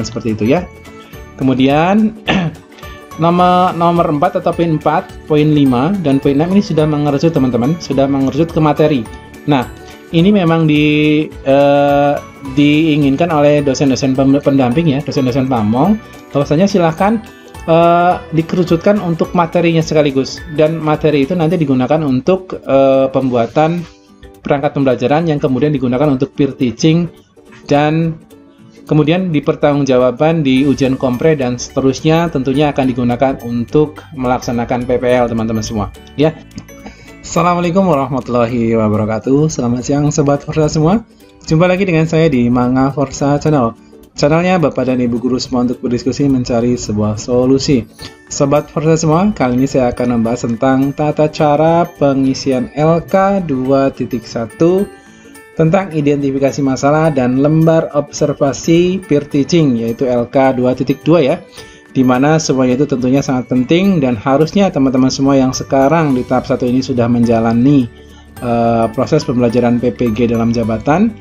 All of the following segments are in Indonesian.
jawaban seperti itu ya. Kemudian nomor 4 atau poin 4, poin 5 dan poin 6 ini sudah mengerucut teman-teman, sudah mengerucut ke materi. Nah, ini memang diinginkan oleh dosen-dosen pendamping ya, dosen-dosen pamong, bahwasanya silahkan dikerucutkan untuk materinya sekaligus, dan materi itu nanti digunakan untuk pembuatan perangkat pembelajaran yang kemudian digunakan untuk peer teaching dan kemudian dipertanggungjawabkan di ujian kompre dan seterusnya, tentunya akan digunakan untuk melaksanakan PPL teman-teman semua ya. Assalamualaikum warahmatullahi wabarakatuh. Selamat siang Sobat Forsa semua. Jumpa lagi dengan saya di Manga Forsa Channel. Channelnya Bapak dan Ibu Guru semua untuk berdiskusi mencari sebuah solusi. Sobat Forsa semua, kali ini saya akan membahas tentang tata cara pengisian LK 2.1 tentang identifikasi masalah dan lembar observasi peer teaching, yaitu LK 2.2 ya, dimana semuanya itu tentunya sangat penting dan harusnya teman-teman semua yang sekarang di tahap 1 ini sudah menjalani proses pembelajaran PPG dalam jabatan.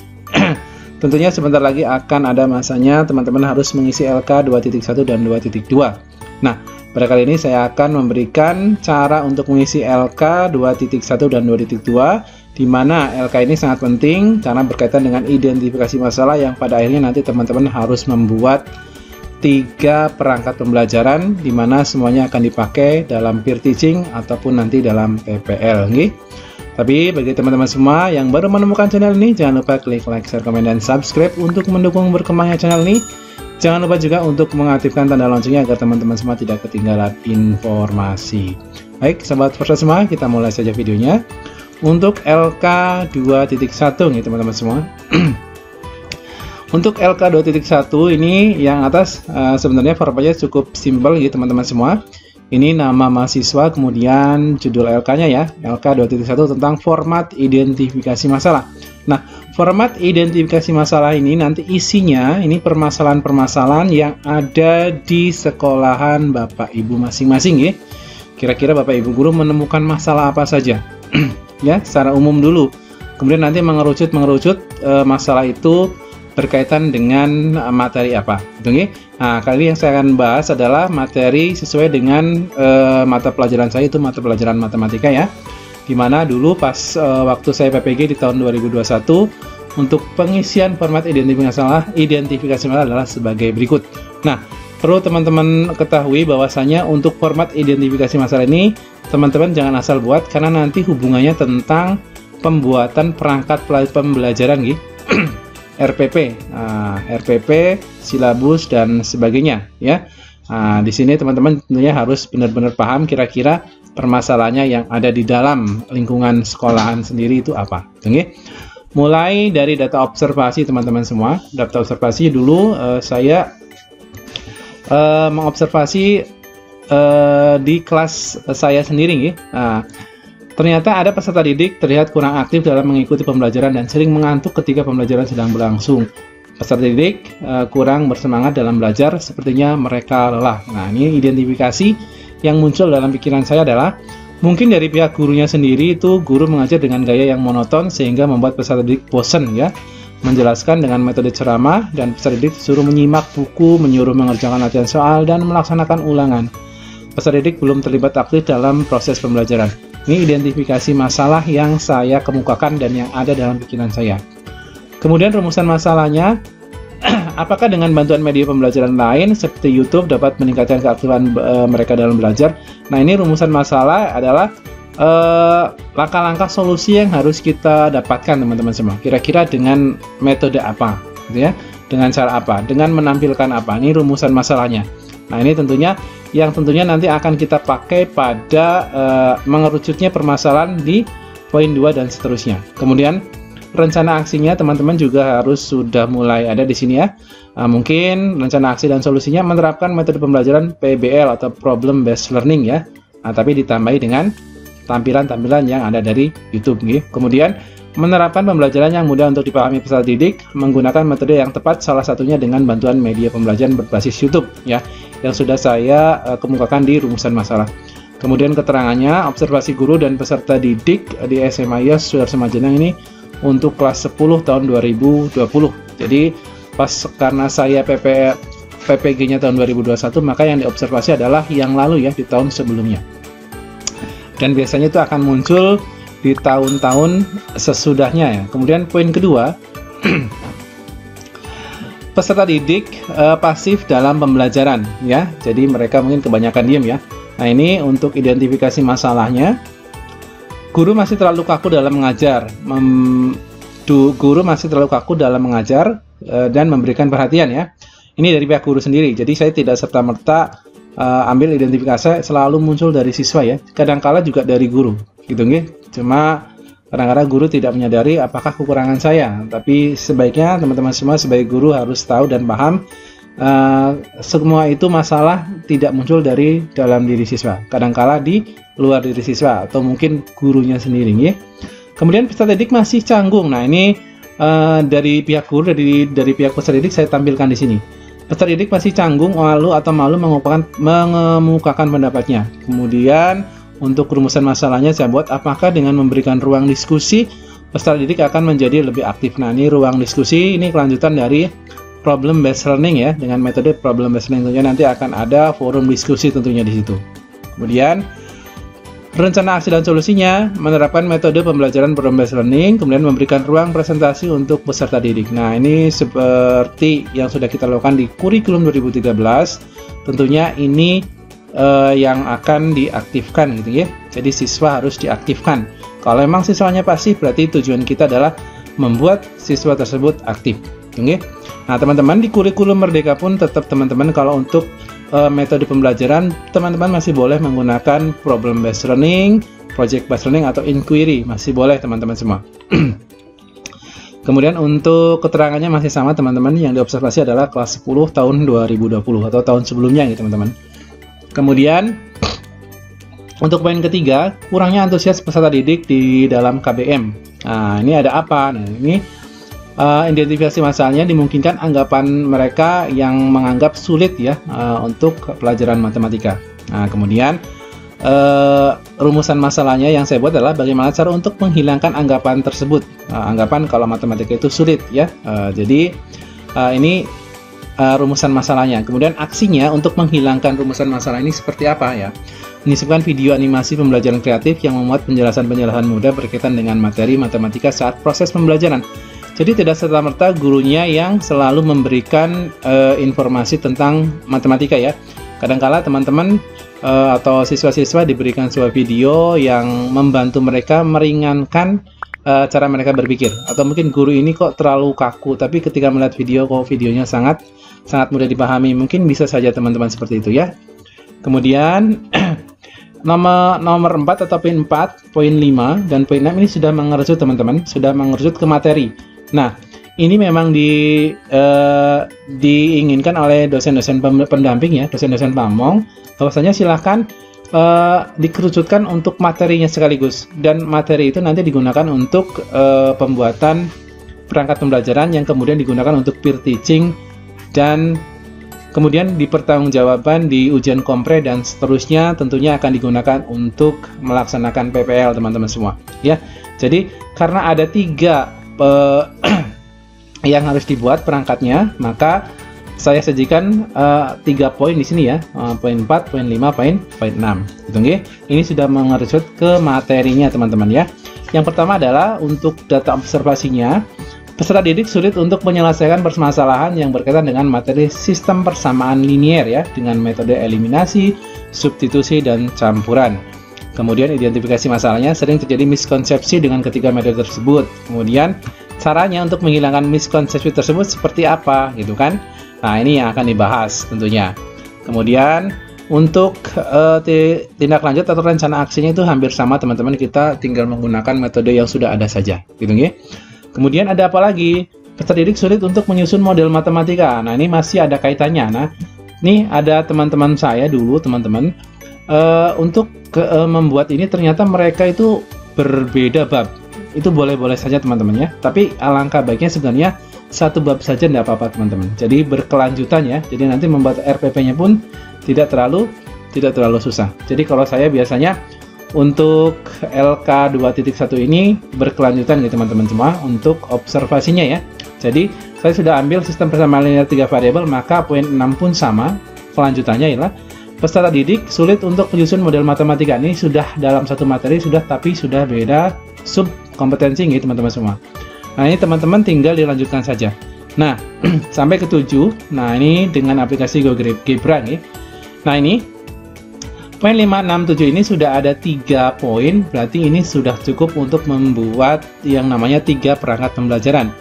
Tentunya sebentar lagi akan ada masanya teman-teman harus mengisi LK 2.1 dan 2.2. Nah, pada kali ini saya akan memberikan cara untuk mengisi LK 2.1 dan 2.2, di mana LK ini sangat penting karena berkaitan dengan identifikasi masalah yang pada akhirnya nanti teman-teman harus membuat 3 perangkat pembelajaran, di mana semuanya akan dipakai dalam peer teaching ataupun nanti dalam PPL. Tapi bagi teman-teman semua yang baru menemukan channel ini, jangan lupa klik like, share, komen, dan subscribe untuk mendukung berkembangnya channel ini. Jangan lupa juga untuk mengaktifkan tanda loncengnya agar teman-teman semua tidak ketinggalan informasi. Baik, Sobat Forsa semua, kita mulai saja videonya. Untuk LK 2.1 nih teman-teman semua. Untuk LK 2.1 ini yang atas sebenarnya formatnya cukup simpel gitu teman-teman semua. Ini nama mahasiswa, kemudian judul LK-nya ya, LK 2.1 tentang format identifikasi masalah. Nah, format identifikasi masalah ini nanti isinya ini permasalahan-permasalahan yang ada di sekolahan Bapak Ibu masing-masing ya. Kira-kira Bapak Ibu guru menemukan masalah apa saja? Ya, secara umum dulu. Kemudian nanti mengerucut masalah itu berkaitan dengan materi apa, gitu ya. Nah, kali ini yang saya akan bahas adalah materi sesuai dengan mata pelajaran saya, itu mata pelajaran matematika ya. Dimana dulu pas waktu saya PPG di tahun 2021, untuk pengisian format identifikasi masalah adalah sebagai berikut. Nah, perlu teman-teman ketahui bahwasanya untuk format identifikasi masalah ini, teman-teman jangan asal buat karena nanti hubungannya tentang pembuatan perangkat pembelajaran gitu. RPP, RPP, silabus dan sebagainya ya. Nah, di sini teman-teman tentunya harus benar-benar paham kira-kira permasalahannya yang ada di dalam lingkungan sekolahan sendiri itu apa. Oke. Mulai dari data observasi teman-teman semua. Data observasi dulu saya mengobservasi di kelas saya sendiri. Nah, ternyata ada peserta didik terlihat kurang aktif dalam mengikuti pembelajaran dan sering mengantuk ketika pembelajaran sedang berlangsung. Peserta didik kurang bersemangat dalam belajar, sepertinya mereka lelah. Nah, ini identifikasi yang muncul dalam pikiran saya adalah mungkin dari pihak gurunya sendiri itu guru mengajar dengan gaya yang monoton sehingga membuat peserta didik bosan ya. Menjelaskan dengan metode ceramah dan peserta didik disuruh menyimak buku, menyuruh mengerjakan latihan soal dan melaksanakan ulangan. Peserta didik belum terlibat aktif dalam proses pembelajaran. Ini identifikasi masalah yang saya kemukakan dan yang ada dalam pikiran saya. Kemudian rumusan masalahnya, apakah dengan bantuan media pembelajaran lain seperti YouTube dapat meningkatkan keaktifan mereka dalam belajar? Nah, ini rumusan masalah adalah langkah-langkah solusi yang harus kita dapatkan teman-teman semua. Kira-kira dengan metode apa, gitu ya? Dengan cara apa? Dengan menampilkan apa? Ini rumusan masalahnya. Nah, ini tentunya nanti akan kita pakai pada mengerucutnya permasalahan di poin 2 dan seterusnya. Kemudian rencana aksinya teman-teman juga harus sudah mulai ada di sini ya. Mungkin rencana aksi dan solusinya menerapkan metode pembelajaran PBL atau Problem Based Learning ya. Nah, tapi ditambahi dengan tampilan-tampilan yang ada dari YouTube gitu. Kemudian menerapkan pembelajaran yang mudah untuk dipahami peserta didik menggunakan metode yang tepat, salah satunya dengan bantuan media pembelajaran berbasis YouTube ya, yang sudah saya kemukakan di rumusan masalah. Kemudian keterangannya, observasi guru dan peserta didik di SMA IAS Sudarso Majenang ini untuk kelas 10 tahun 2020. Jadi pas karena saya PPG-nya tahun 2021, maka yang diobservasi adalah yang lalu ya, di tahun sebelumnya. Dan biasanya itu akan muncul di tahun-tahun sesudahnya ya. Kemudian poin kedua, peserta didik pasif dalam pembelajaran ya. Jadi mereka mungkin kebanyakan diam ya. Nah, ini untuk identifikasi masalahnya. Guru masih terlalu kaku dalam mengajar. Guru masih terlalu kaku dalam mengajar dan memberikan perhatian ya. Ini dari pihak guru sendiri. Jadi saya tidak serta-merta ambil identifikasi selalu muncul dari siswa ya. Kadang-kala juga dari guru, gitu nggih. Cuma kadang-kadang guru tidak menyadari apakah kekurangan saya. Tapi sebaiknya teman-teman semua sebagai guru harus tahu dan paham semua itu masalah tidak muncul dari dalam diri siswa. Kadang-kala di luar diri siswa atau mungkin gurunya sendiri ya. Kemudian peserta didik masih canggung. Nah, ini dari pihak guru, dari pihak peserta didik saya tampilkan di sini. Peserta didik masih canggung, malu atau malu mengemukakan pendapatnya. Kemudian untuk rumusan masalahnya saya buat, apakah dengan memberikan ruang diskusi peserta didik akan menjadi lebih aktif. Nah, ini ruang diskusi, ini kelanjutan dari problem based learning ya. Dengan metode problem based learning tentunya nanti akan ada forum diskusi tentunya di situ. Kemudian rencana aksi dan solusinya, menerapkan metode pembelajaran problem based learning, kemudian memberikan ruang presentasi untuk peserta didik. Nah, ini seperti yang sudah kita lakukan di kurikulum 2013, tentunya ini yang akan diaktifkan gitu ya. Jadi siswa harus diaktifkan. Kalau memang siswanya pasif, berarti tujuan kita adalah membuat siswa tersebut aktif. Oke? Nah, teman-teman, di kurikulum Merdeka pun tetap teman-teman kalau untuk metode pembelajaran, teman-teman masih boleh menggunakan problem based learning, project based learning atau inquiry, masih boleh teman-teman semua. Kemudian untuk keterangannya masih sama teman-teman, yang diobservasi adalah kelas 10 tahun 2020 atau tahun sebelumnya ya teman-teman. Kemudian untuk poin ketiga, kurangnya antusias peserta didik di dalam KBM. Nah, ini ada apa? Nah, ini identifikasi masalahnya dimungkinkan anggapan mereka yang menganggap sulit ya untuk pelajaran matematika. Nah, kemudian rumusan masalahnya yang saya buat adalah bagaimana cara untuk menghilangkan anggapan tersebut. Anggapan kalau matematika itu sulit ya. Jadi ini rumusan masalahnya. Kemudian aksinya untuk menghilangkan rumusan masalah ini seperti apa ya? Menyisipkan video animasi pembelajaran kreatif yang memuat penjelasan-penjelasan mudah berkaitan dengan materi matematika saat proses pembelajaran. Jadi tidak serta-merta gurunya yang selalu memberikan informasi tentang matematika ya. Kadang-kala teman-teman atau siswa-siswa diberikan sebuah video yang membantu mereka meringankan cara mereka berpikir. Atau mungkin guru ini kok terlalu kaku, tapi ketika melihat video kok videonya sangat mudah dipahami. Mungkin bisa saja teman-teman seperti itu ya. Kemudian nomor 4 atau poin 4, poin 5 dan poin 6 ini sudah mengerucut teman-teman, sudah mengerucut ke materi. Nah, ini memang diinginkan oleh dosen-dosen pendamping ya, dosen-dosen pamong, bahwasanya silahkan dikerucutkan untuk materinya sekaligus, dan materi itu nanti digunakan untuk pembuatan perangkat pembelajaran yang kemudian digunakan untuk peer teaching dan kemudian dipertanggungjawabkan di ujian kompre dan seterusnya tentunya akan digunakan untuk melaksanakan PPL teman-teman semua ya. Jadi karena ada 3 yang harus dibuat perangkatnya, maka saya sajikan 3 poin di sini ya, poin 4, poin 5, poin 6 gitu nggih. Ini sudah mengerucut ke materinya teman-teman ya. Yang pertama adalah untuk data observasinya, peserta didik sulit untuk menyelesaikan permasalahan yang berkaitan dengan materi sistem persamaan linier ya, dengan metode eliminasi, substitusi, dan campuran. Kemudian identifikasi masalahnya, sering terjadi miskonsepsi dengan ketiga metode tersebut. Kemudian caranya untuk menghilangkan miskonsepsi tersebut seperti apa gitu kan. Nah, ini yang akan dibahas tentunya. Kemudian untuk tindak lanjut atau rencana aksinya itu hampir sama teman-teman, kita tinggal menggunakan metode yang sudah ada saja gitu ya. Kemudian ada apa lagi? Peserta didik sulit untuk menyusun model matematika. Nah, ini masih ada kaitannya. Nah, ini ada teman-teman saya dulu teman-teman untuk membuat ini ternyata mereka itu berbeda bab. Itu boleh-boleh saja teman-teman ya. Tapi alangkah baiknya sebenarnya satu bab saja tidak apa-apa teman-teman. Jadi berkelanjutan ya. Jadi nanti membuat RPP-nya pun tidak terlalu susah. Jadi kalau saya biasanya untuk LK 2.1 ini berkelanjutan ya teman-teman semua untuk observasinya ya. Jadi saya sudah ambil sistem persamaan linear 3 variabel, maka poin 6 pun sama. Kelanjutannya ialah peserta didik sulit untuk menyusun model matematika. Ini sudah dalam satu materi sudah, tapi sudah beda sub kompetensi gitu teman-teman semua. Nah ini teman-teman tinggal dilanjutkan saja. Nah sampai ke 7. Nah ini dengan aplikasi GeoGebra nih. Nah ini poin 5, 6, 7 ini sudah ada 3 poin, berarti ini sudah cukup untuk membuat yang namanya 3 perangkat pembelajaran.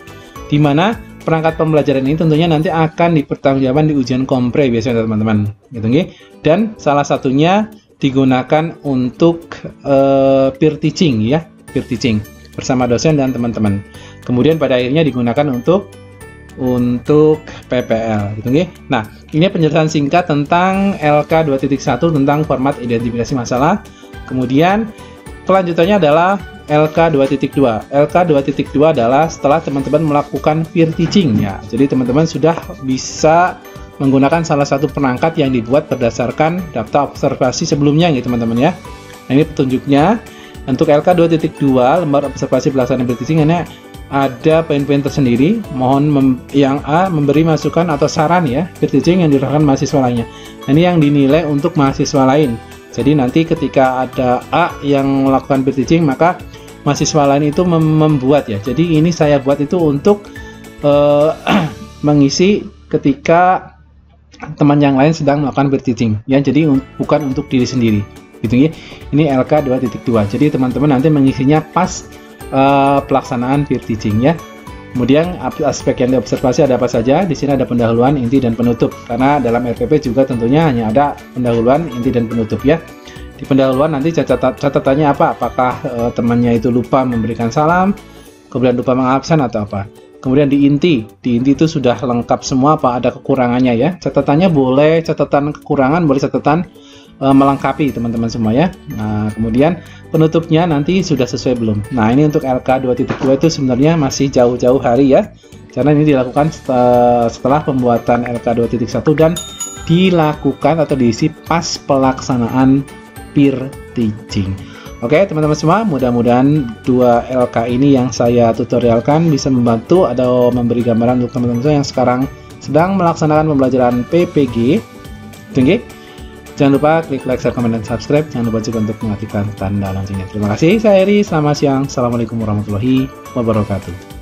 Di mana perangkat pembelajaran ini tentunya nanti akan dipertanggungjawabkan di ujian kompre biasanya teman-teman, gitu nggih. Dan salah satunya digunakan untuk peer teaching ya, peer teaching bersama dosen dan teman-teman. Kemudian pada akhirnya digunakan untuk PPL, gitu nggih. Nah, ini penjelasan singkat tentang LK 2.1 tentang format identifikasi masalah. Kemudian kelanjutannya adalah LK 2.2. LK 2.2 adalah setelah teman-teman melakukan peer teaching ya. Jadi teman-teman sudah bisa menggunakan salah satu perangkat yang dibuat berdasarkan daftar observasi sebelumnya gitu teman-teman ya. Nah, ini petunjuknya. Untuk LK 2.2 lembar observasi pelaksanaan peer teaching ini ada poin-poin tersendiri. Mohon yang A memberi masukan atau saran ya peer teaching yang dilakukan mahasiswa lainnya. Nah, ini yang dinilai untuk mahasiswa lain. Jadi nanti ketika ada A yang melakukan peer teaching, maka mahasiswa lain itu membuat ya. Jadi ini saya buat itu untuk mengisi ketika teman yang lain sedang melakukan peer teaching ya. Jadi bukan untuk diri sendiri gitu ya. Ini LK 2.2. Jadi teman-teman nanti mengisinya pas pelaksanaan peer teaching ya. Kemudian aspek yang diobservasi ada apa saja? Di sini ada pendahuluan, inti, dan penutup. Karena dalam RPP juga tentunya hanya ada pendahuluan, inti, dan penutup ya. Di pendahuluan nanti catatannya apa? Apakah temannya itu lupa memberikan salam, kemudian lupa mengabsen atau apa? Kemudian di inti itu sudah lengkap semua apa ada kekurangannya ya. Catatannya boleh catatan kekurangan, boleh catatan melengkapi teman-teman semua ya. Nah, kemudian penutupnya nanti sudah sesuai belum? Nah, ini untuk LK 2.2 itu sebenarnya masih jauh-jauh hari ya. Karena ini dilakukan setelah pembuatan LK 2.1 dan dilakukan atau diisi pas pelaksanaan peer teaching. Oke teman-teman semua, mudah-mudahan 2 LK ini yang saya tutorialkan bisa membantu atau memberi gambaran untuk teman-teman yang sekarang sedang melaksanakan pembelajaran PPG. Tunggu. Jangan lupa klik like, share, komen, dan subscribe. Jangan lupa juga untuk mengaktifkan tanda loncengnya. Terima kasih, saya Eri. Selamat siang. Assalamualaikum warahmatullahi wabarakatuh.